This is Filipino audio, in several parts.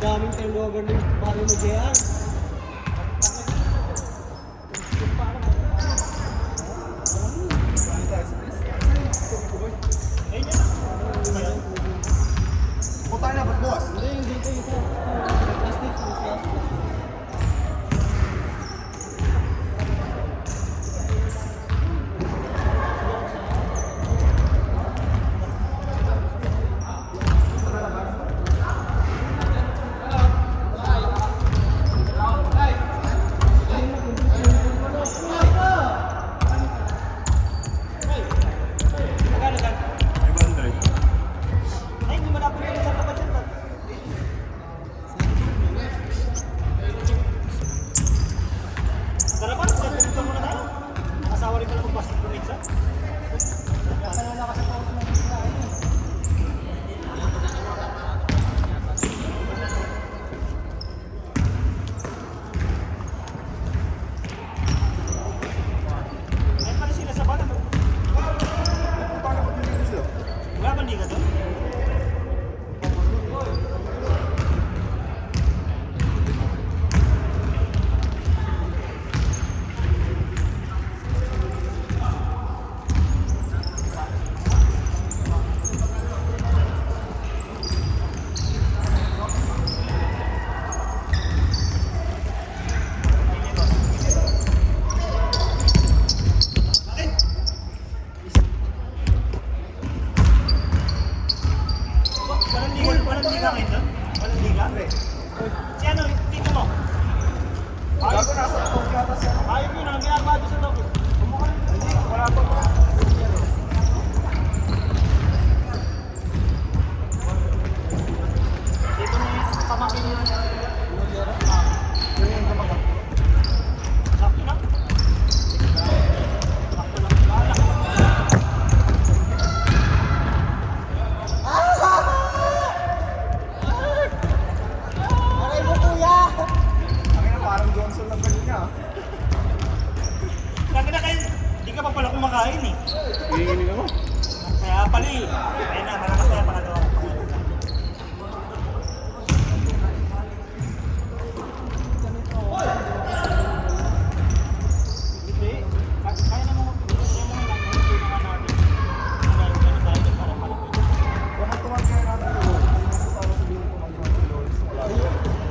daming turnover ng pare mo JR. Punta na ba, boss? Hindi, dito isa. Plastic, plastic.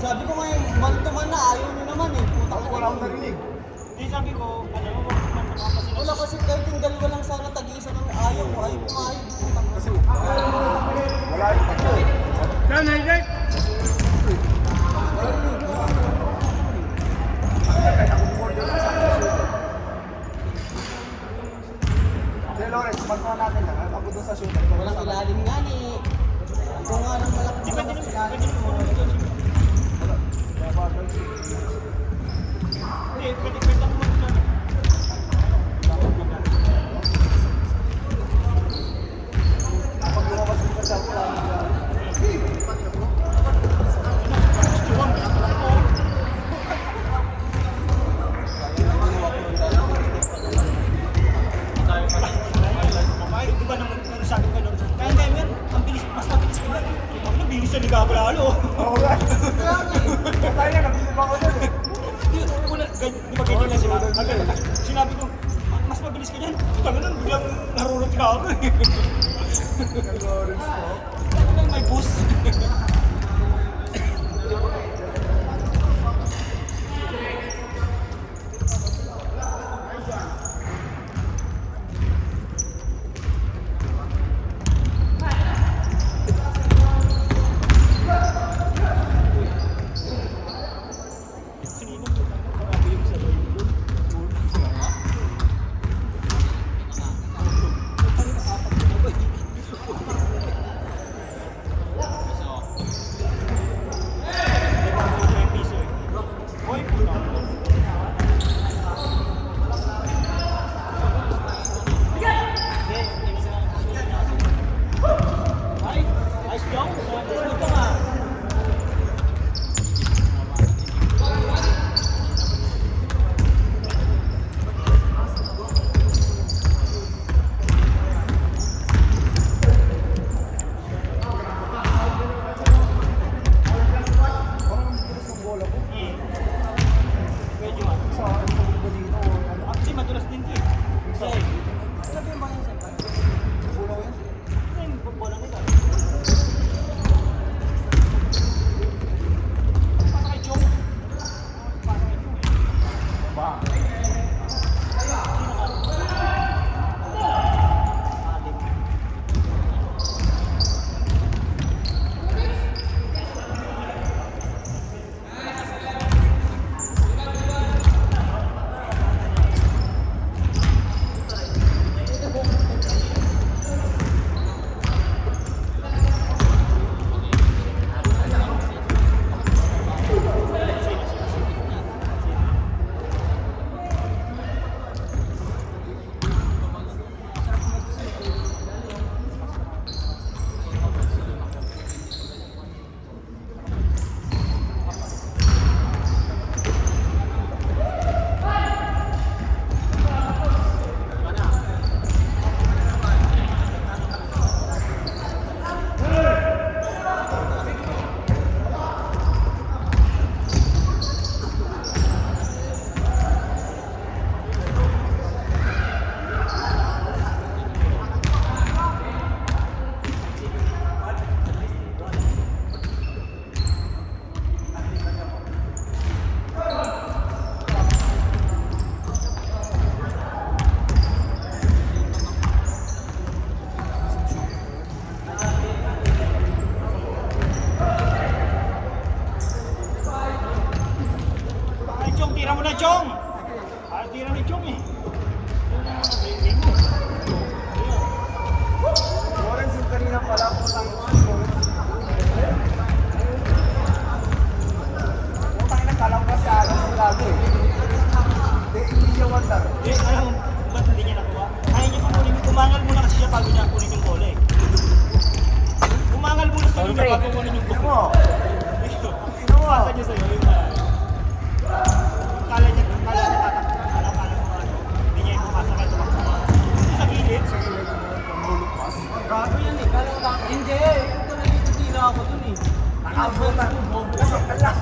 Sabi ko ngayon, man-to-man na, ayaw nyo naman eh. Puta ka Wala akong narinig. Hindi sabi ko, wala kasi kahit yung dalawa lang sana tag-iisa kami, ayaw ko pumayag. Puta ka. Kasi wala yung tatlo. Kaya ako-order lang sa akin shooter. Sige, Lawrence, magkawa natin lang. Ako doon sa shooter. Walang ilalim nga ni. Ito nga lang malaki di ba sa din ilalim. Kaya bagal. Hindi, pwede ako muna. Pag lumabas din ka sa plan, Di ba naman sabi ko nun? Kaya ngayon yan, ang bilis, mas mabilis ko na. Ako na, bilis siya ni Gabrielo. oo nga. Tayo na, nabilib ako doon eh. Di ba ganyan na sila? Sinabi ko, mas mabilis ka yan. Tanga nun, biglang narurot ka ako eh. Lawrence po. Ano lang may boost? eh. Nakabutan. Kasi ala.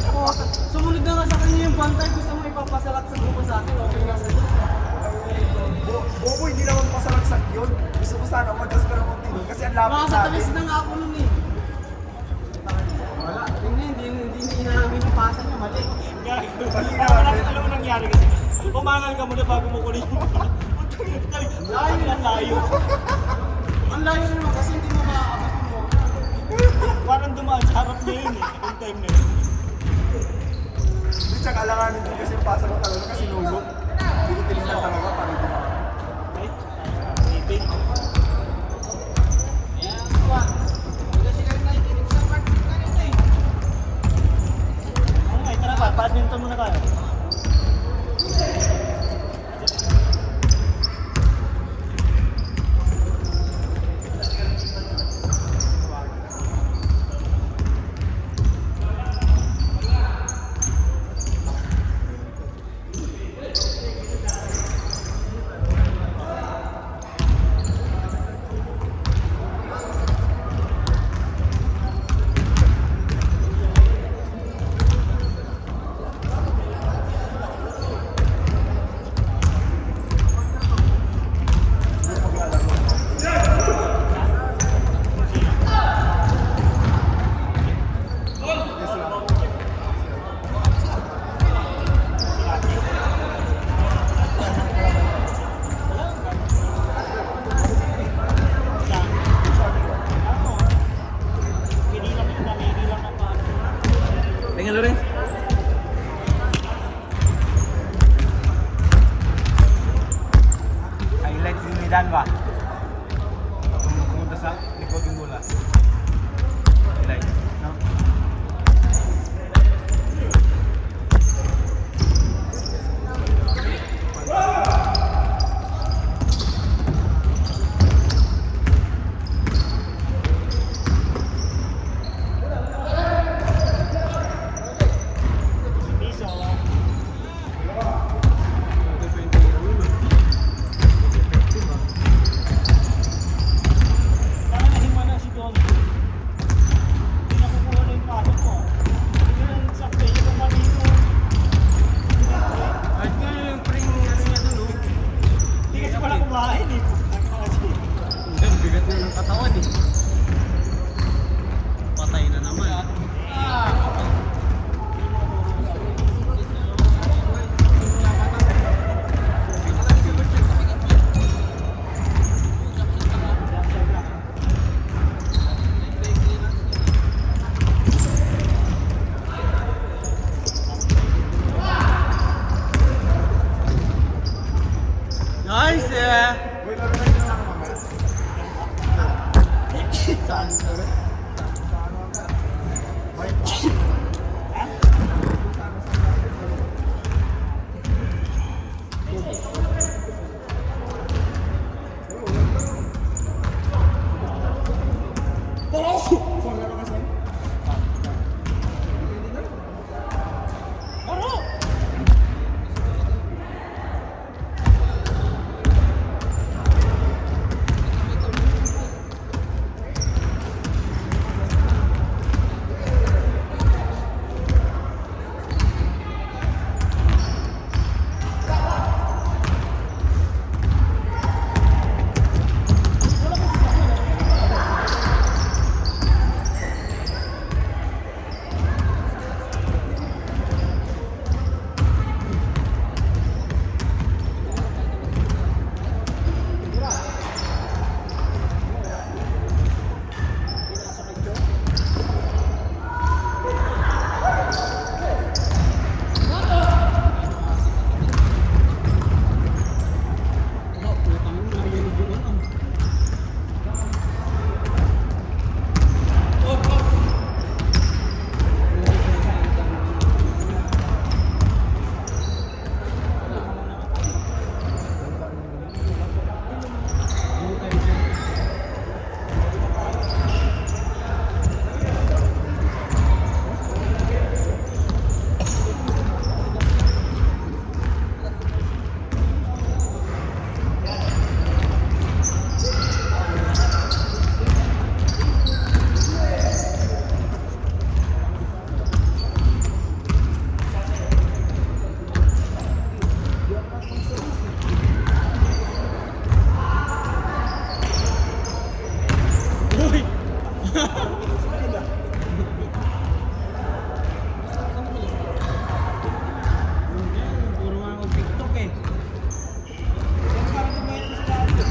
Oh, sumunod na nga sa kanya yung bantay. Gusto mo ipapasalat sa grupo sa akin. Okay nga sa'yo. Bobo, hindi naman pasalagsak yun. Gusto ko sana mag-gas ka naman din. Kasi ang lapit Mga natin. satalis na nga ako nun eh. Wala. Hindi namin yung pasa niya. Mali. Alam mo nangyari kasi. Pumangal ka muna bago mo kunin yung layo ng layo. Ang layo naman kasi hindi mo maaabot mo. Parang dumaan sa harap niya yun eh. Yung time na yun. Hindi, tsaka alanganin din kasi yung pasa ko talaga kasi nulog. Hindi ko tinignan talaga para ito. Right? Waiting. Okay, tara ba? Badminton muna tayo. Tingnan lo rin. Highlights ni Dan ba? Pumunta sa likod yung bola. Highlights. No? Piso. Nanahin mo na si Don. Hindi nakukuha na yung pasok mo. Hindi na sakto yung malito. Kahit nga yung pring ano niya dun oh. Hindi kasi wala kumain eh. Ang bigat na ng katawan eh. Patay na naman. Nice eh! Wait, laro na yun lang mamaya. Puro nga ako TikTok eh. Parang kumain na sila dito.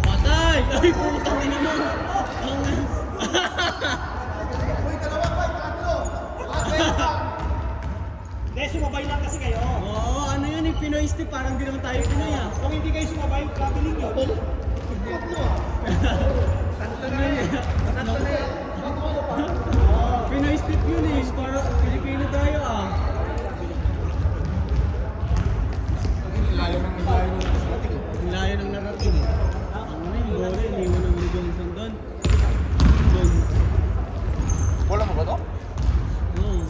Patay! Ay, putang ina mo! Dahil sumabay lang kasi kayo. Oo, ano yun eh, Pinoy Steve, parang di naman tayo Pinoy ah. Kung hindi kayo sumabay, traveling nyo. Pinoy Steve yun eh, parang Pilipino tayo ah. Layo ng ating. Ang layo ng narating eh. Ano na yung gore, iniwan ng Lee Johnson doon. Doon. Wala mo ba to? Oo.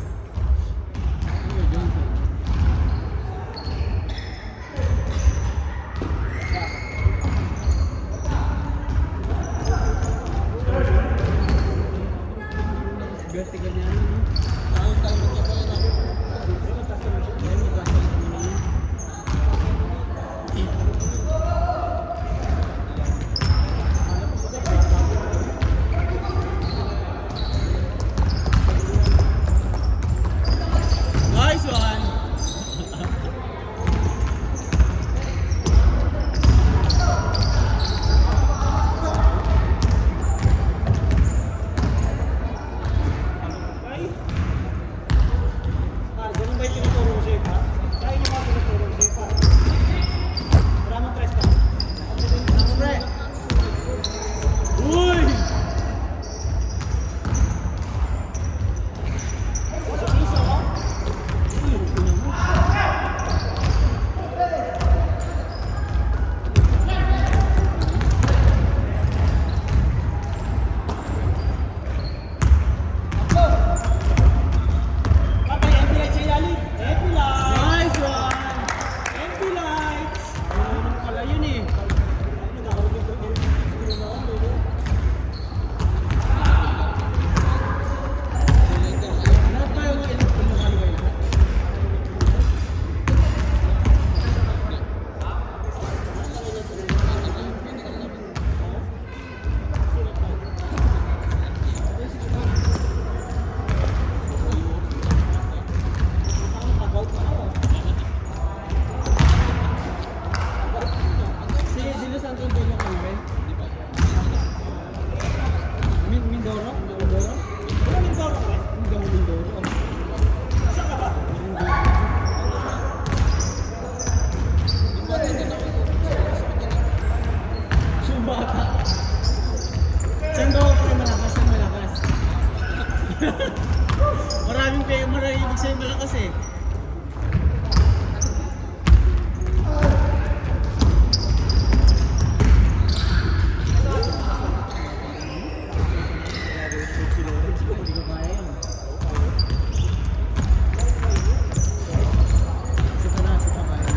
Lee Johnson. Vertical niya ano, no? Taon-taon niya pala na. Ayun, magkasama naman yun. Nice one! Ay! Ganun ba yung tinuturo ko sa'yo, pa? Kaya yung mga tinuturo ko sa'yo, pa? Maraming tres ka. Pre! Uy! Sa piso, ha? Uy, tingnan mo. Patay, MP lights sa ilalim. MP lights! Nice one! MP lights! Ano naman pala yun eh. Lahat ba yung mga ilang kumuhan ba yun? Si Dilo Santos doon yung kanwe? Mindoro? Mindoro? Wala nang tawag ka, eh. Mindoro. Saan ka ba? Subata. Saan daw ako malakas ng malakas? maraming ibig sa'yo malakas eh. Hindi ko kaya yun. Sita na, sita kaya.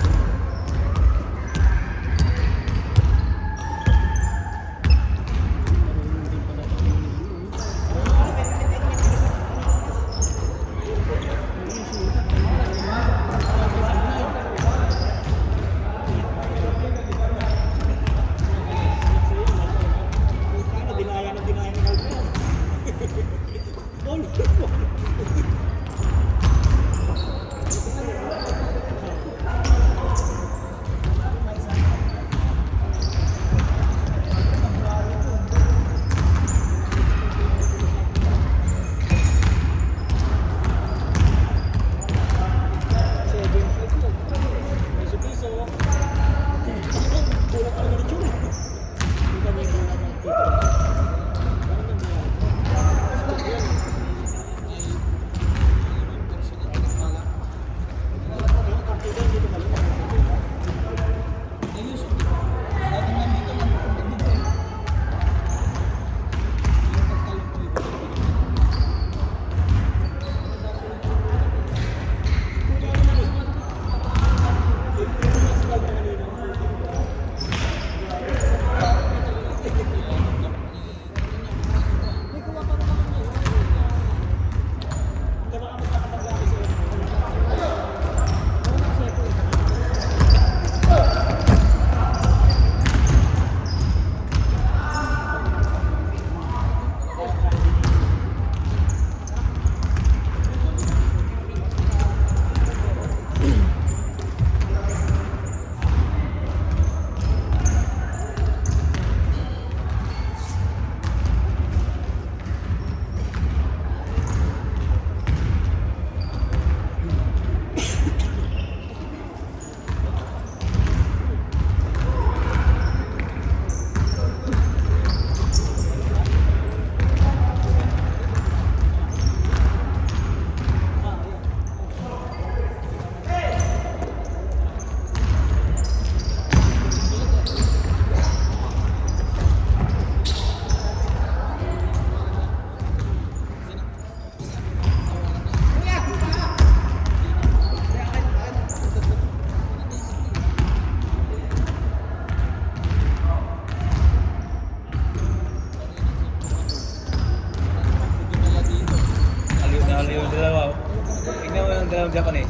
Japanese.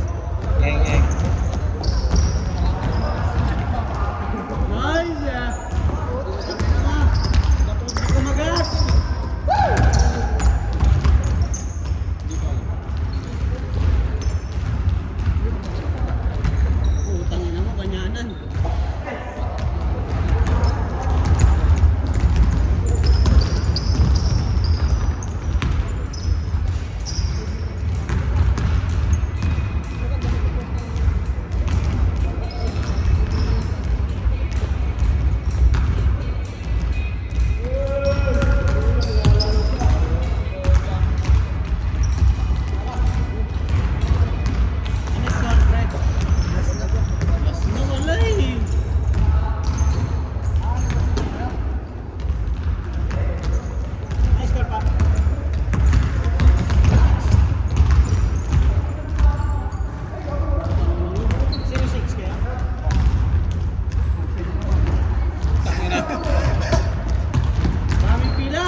Eng. Nice, yeah. Kumagat. Utang ina mo, kanyanan. Ano score, Fred? Last na wala eh. Nice score pa. Zero six kaya? Maraming pila.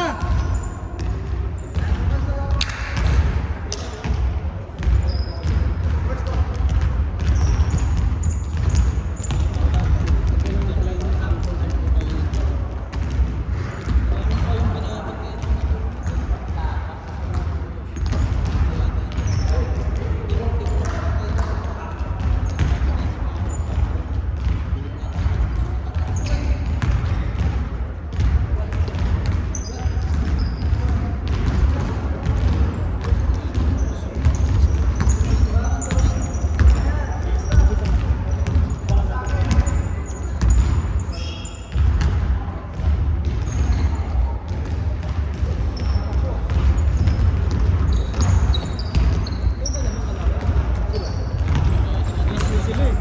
Last na sila eh.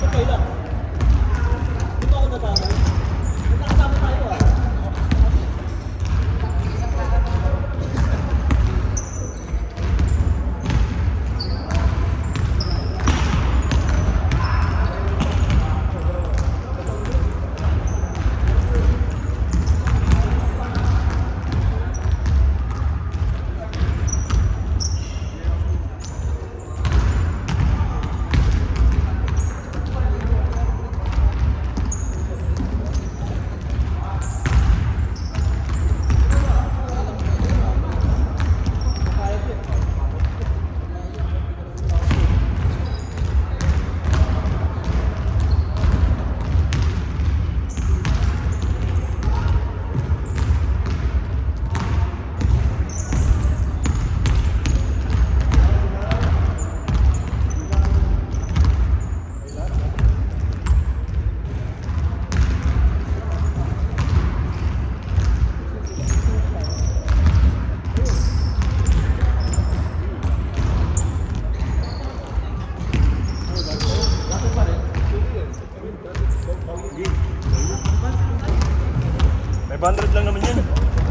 Okay lang. Di ba ako nadamay? Nakasama tayo ah. May 500 lang naman yan.